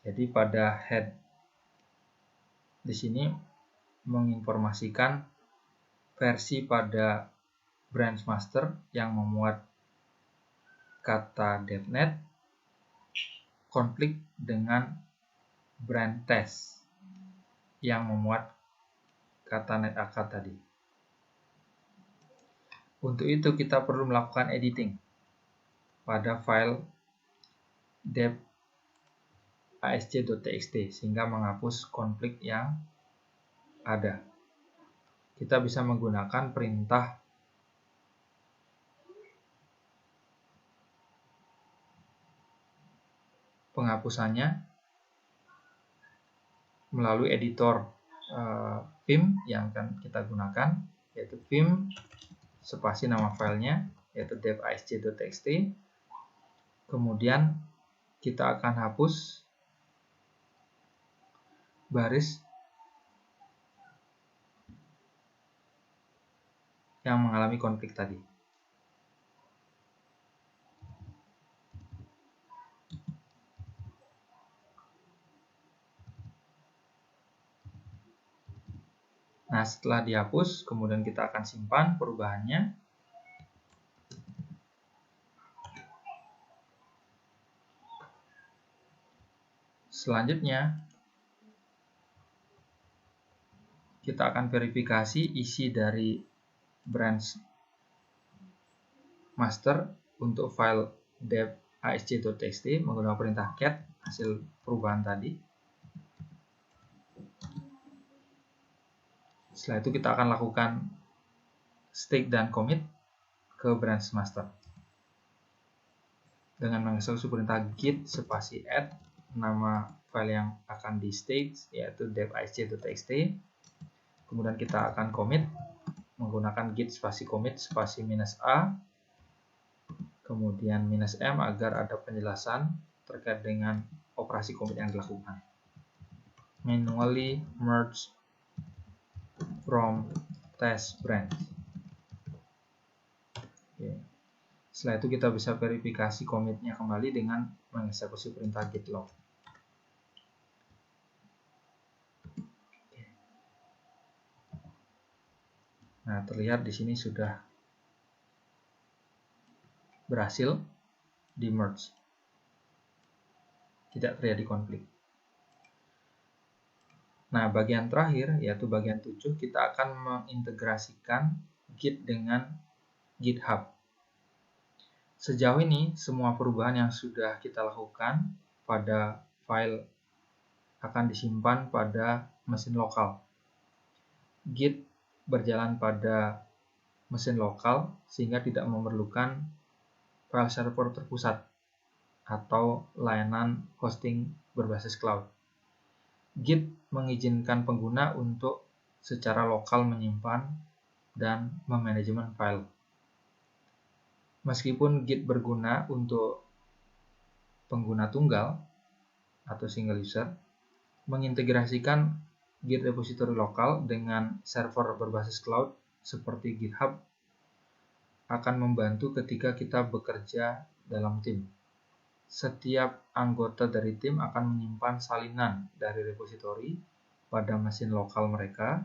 Jadi pada head di sini menginformasikan versi pada branch master yang memuat kata DevNet konflik dengan branch test yang memuat kata NetAcad tadi. Untuk itu kita perlu melakukan editing pada file dev asc.txt sehingga menghapus konflik yang ada. Kita bisa menggunakan perintah penghapusannya melalui editor Vim yang akan kita gunakan, yaitu Vim spasi nama filenya yaitu dev.asc.txt. Kemudian kita akan hapus baris yang mengalami konflik tadi. Nah, setelah dihapus, kemudian kita akan simpan perubahannya. Selanjutnya, kita akan verifikasi isi dari branch master untuk file dev.asc.txt menggunakan perintah cat hasil perubahan tadi. Setelah itu kita akan lakukan stake dan commit ke branch master dengan mengeksekusi perintah git spasi add nama file yang akan di stake yaitu dev.asc.txt. Kemudian kita akan commit menggunakan git spasi commit spasi -a, kemudian -m agar ada penjelasan terkait dengan operasi commit yang dilakukan. Manually merge from test branch. Oke. Setelah itu kita bisa verifikasi commitnya kembali dengan mengeksekusi perintah git log. Nah, terlihat di sini sudah berhasil di merge. Tidak terjadi konflik. Nah, bagian terakhir yaitu bagian 7 kita akan mengintegrasikan Git dengan GitHub. Sejauh ini semua perubahan yang sudah kita lakukan pada file akan disimpan pada mesin lokal. Git berjalan pada mesin lokal sehingga tidak memerlukan file server terpusat atau layanan hosting berbasis cloud. Git mengizinkan pengguna untuk secara lokal menyimpan dan memanajemen file. Meskipun Git berguna untuk pengguna tunggal atau single user, mengintegrasikan Git repository lokal dengan server berbasis cloud seperti GitHub akan membantu ketika kita bekerja dalam tim. Setiap anggota dari tim akan menyimpan salinan dari repositori pada mesin lokal mereka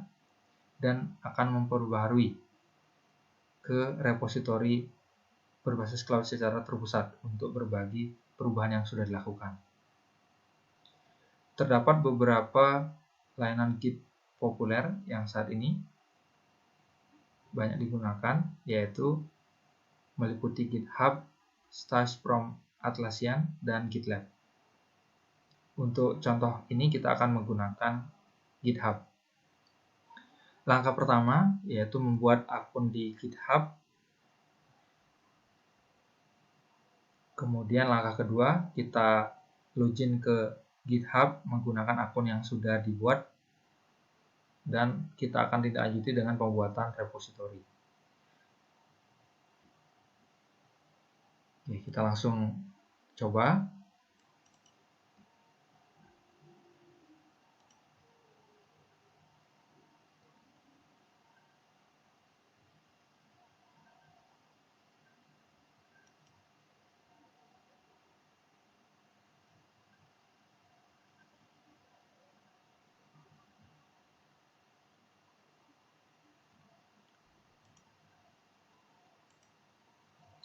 dan akan memperbaharui ke repositori berbasis cloud secara terpusat untuk berbagi perubahan yang sudah dilakukan. Terdapat beberapa layanan Git populer yang saat ini banyak digunakan, yaitu meliputi GitHub, Stash from Atlassian, dan GitLab. Untuk contoh ini kita akan menggunakan GitHub. Langkah pertama yaitu membuat akun di GitHub. Kemudian langkah kedua kita login ke GitHub menggunakan akun yang sudah dibuat dan kita akan tindak lanjuti dengan pembuatan repositori. Oke, kita langsung coba.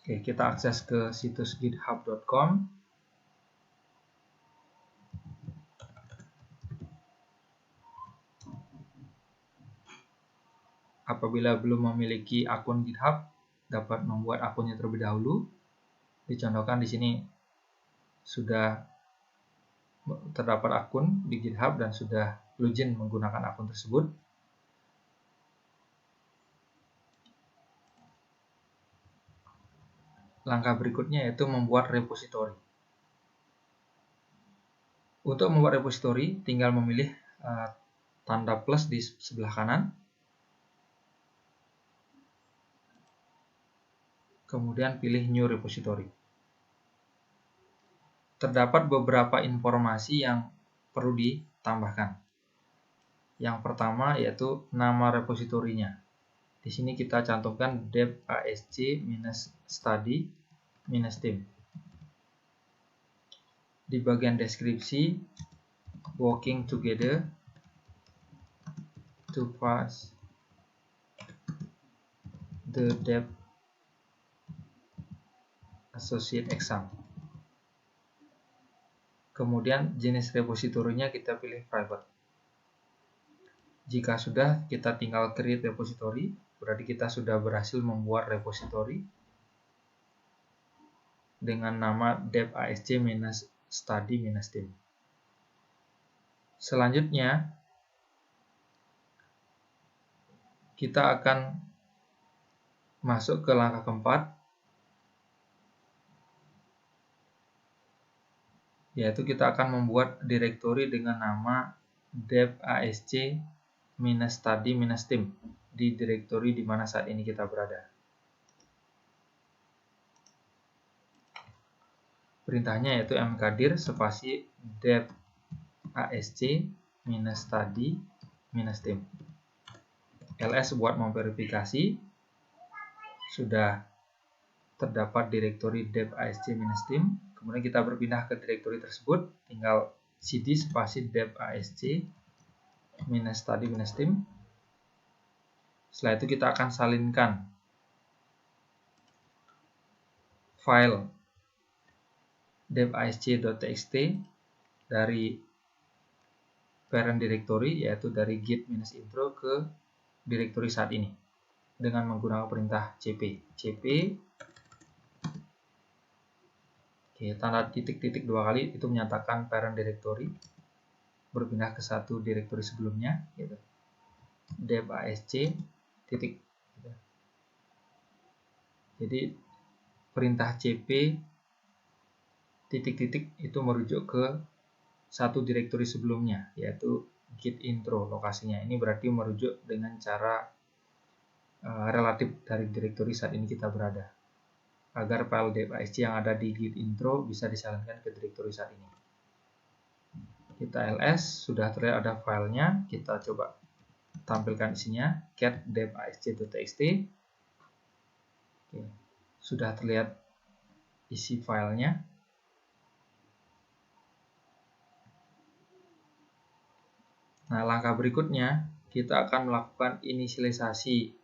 Oke, kita akses ke situs github.com. Apabila belum memiliki akun GitHub, dapat membuat akunnya terlebih dahulu. Dicontohkan di sini sudah terdapat akun di GitHub dan sudah login menggunakan akun tersebut. Langkah berikutnya yaitu membuat repository. Untuk membuat repository, tinggal memilih tanda plus di sebelah kanan. Kemudian pilih New Repository. Terdapat beberapa informasi yang perlu ditambahkan. Yang pertama yaitu nama repositorinya. Di sini kita cantumkan dep asc-study-team. Di bagian deskripsi, working together to pass the dep associate exam. Kemudian jenis repositorinya kita pilih private. Jika sudah, kita tinggal create repository, berarti kita sudah berhasil membuat repository dengan nama dep asc-study-team. Selanjutnya, kita akan masuk ke langkah keempat, yaitu kita akan membuat direktori dengan nama dep asc-study-team di direktori di mana saat ini kita berada. Perintahnya yaitu mkdir spasi dep asc-study-team. ls buat memverifikasi sudah terdapat direktori dep asc-team. Kemudian kita berpindah ke direktori tersebut, tinggal cd spasi dep asc-study-team. Setelah itu kita akan salinkan file dep asc.txt dari parent directory, yaitu dari git-intro ke direktori saat ini dengan menggunakan perintah cp. Oke, tanda titik-titik 2 kali itu menyatakan parent directory berpindah ke satu direktori sebelumnya, gitu. Dep asc titik. Gitu. Jadi perintah cp titik-titik itu merujuk ke satu direktori sebelumnya, yaitu git intro lokasinya. Ini berarti merujuk dengan cara relatif dari direktori saat ini kita berada, agar file dep asc yang ada di git intro bisa disalinkan ke direktori saat ini. Kita ls, sudah terlihat ada filenya, kita coba tampilkan isinya, cat dep asc.txt. Oke, sudah terlihat isi filenya. Nah, langkah berikutnya kita akan melakukan inisialisasi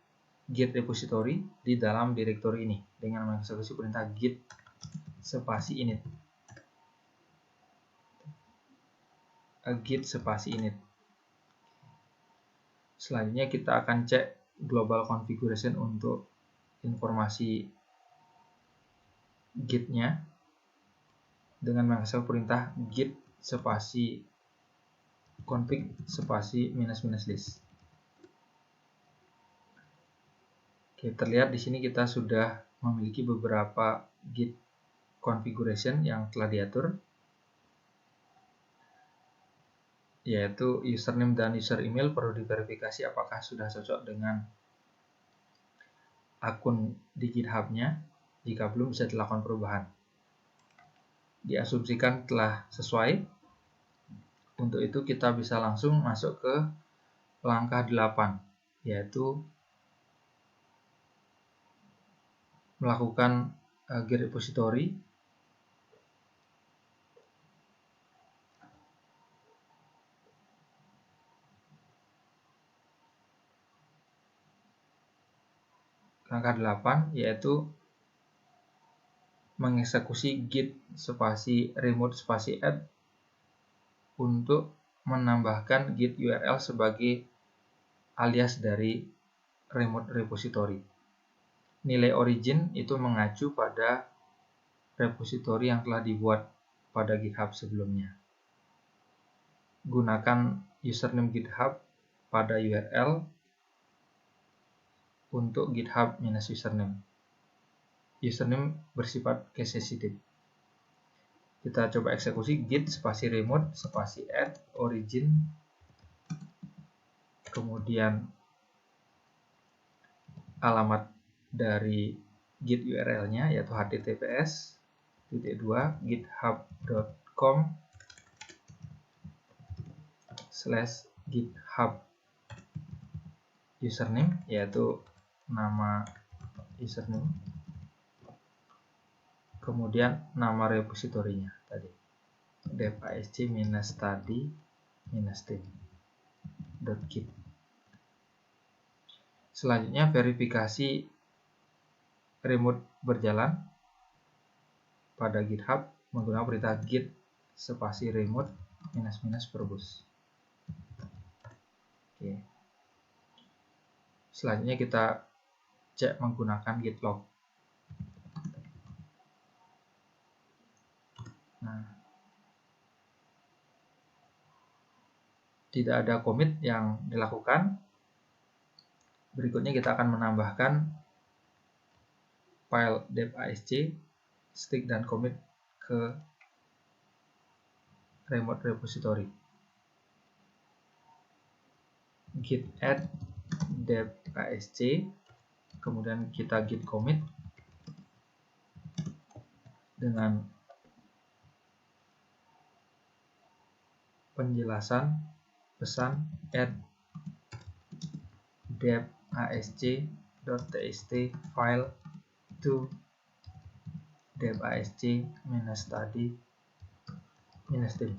git repository di dalam direktori ini dengan mengeksekusi perintah git spasi init. Selanjutnya kita akan cek global configuration untuk informasi git-nya dengan mengeksekusi perintah git spasi config spasi --list. Oke, terlihat di sini kita sudah memiliki beberapa git configuration yang telah diatur, yaitu username dan user email perlu diverifikasi apakah sudah cocok dengan akun di GitHub-nya. Jika belum, bisa dilakukan perubahan. Diasumsikan telah sesuai. Untuk itu kita bisa langsung masuk ke langkah 8, yaitu melakukan git repository. Langkah 8 yaitu mengeksekusi git spasi remote spasi add untuk menambahkan git URL sebagai alias dari remote repository. Nilai origin itu mengacu pada repository yang telah dibuat pada GitHub sebelumnya. Gunakan username GitHub pada URL untuk GitHub-username. Username bersifat case sensitive. Kita coba eksekusi git spasi remote spasi add origin, kemudian alamat dari git URL-nya yaitu https://github.com/github username yaitu nama username, kemudian nama repositorinya tadi dev-asc-study-team.git. Selanjutnya verifikasi remote berjalan pada GitHub menggunakan perintah git spasi remote --verbose. Oke. Selanjutnya kita cek menggunakan git log. Nah, tidak ada commit yang dilakukan. Berikutnya kita akan menambahkan file dev-asc, stick dan commit ke remote repository. Git add dev-asc, kemudian kita git commit dengan penjelasan pesan add dev-asc.txt file to dev-asc-study-team.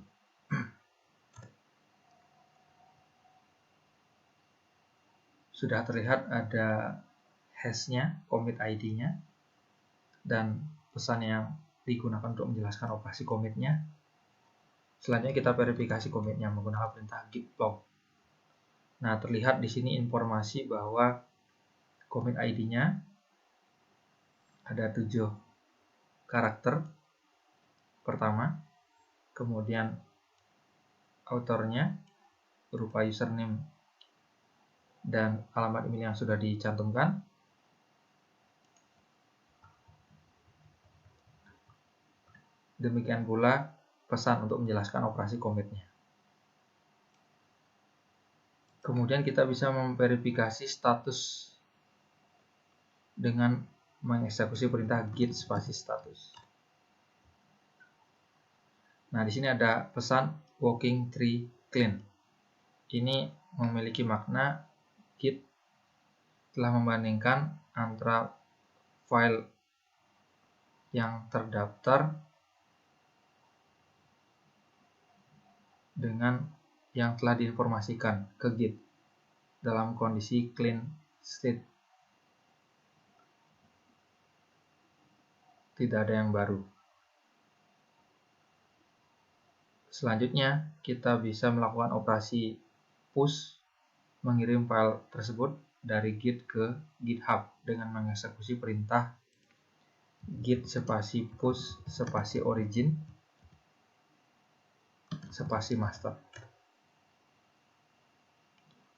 Sudah terlihat ada hashnya, commit ID-nya, dan pesan yang digunakan untuk menjelaskan operasi commitnya. Selanjutnya kita verifikasi commitnya menggunakan perintah git log. Nah, terlihat di sini informasi bahwa commit ID-nya ada 7 karakter pertama, kemudian autornya berupa username dan alamat email yang sudah dicantumkan. Demikian pula pesan untuk menjelaskan operasi commitnya. Kemudian kita bisa memverifikasi status dengan mengeksekusi perintah git spasi status. Nah, di sini ada pesan working tree clean. Ini memiliki makna Git telah membandingkan antara file yang terdaftar dengan yang telah diinformasikan ke Git dalam kondisi clean state. Tidak ada yang baru. Selanjutnya, kita bisa melakukan operasi push, mengirim file tersebut dari Git ke GitHub dengan mengeksekusi perintah git spasi push spasi origin spasi master.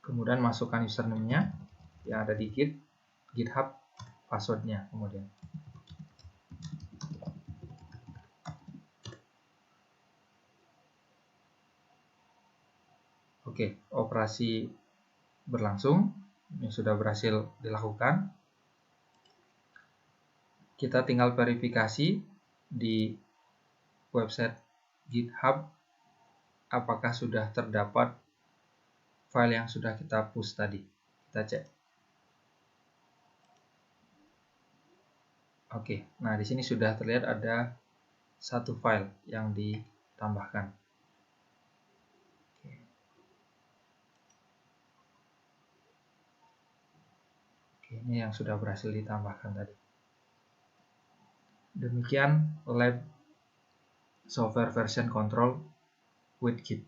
Kemudian masukkan username-nya yang ada di Git, GitHub, password-nya kemudian. Oke, operasi berlangsung. Ini sudah berhasil dilakukan. Kita tinggal verifikasi di website GitHub apakah sudah terdapat file yang sudah kita push tadi. Kita cek. Oke, nah di sini sudah terlihat ada satu file yang ditambahkan. Oke, ini yang sudah berhasil ditambahkan tadi. Demikian lab software version control with Git.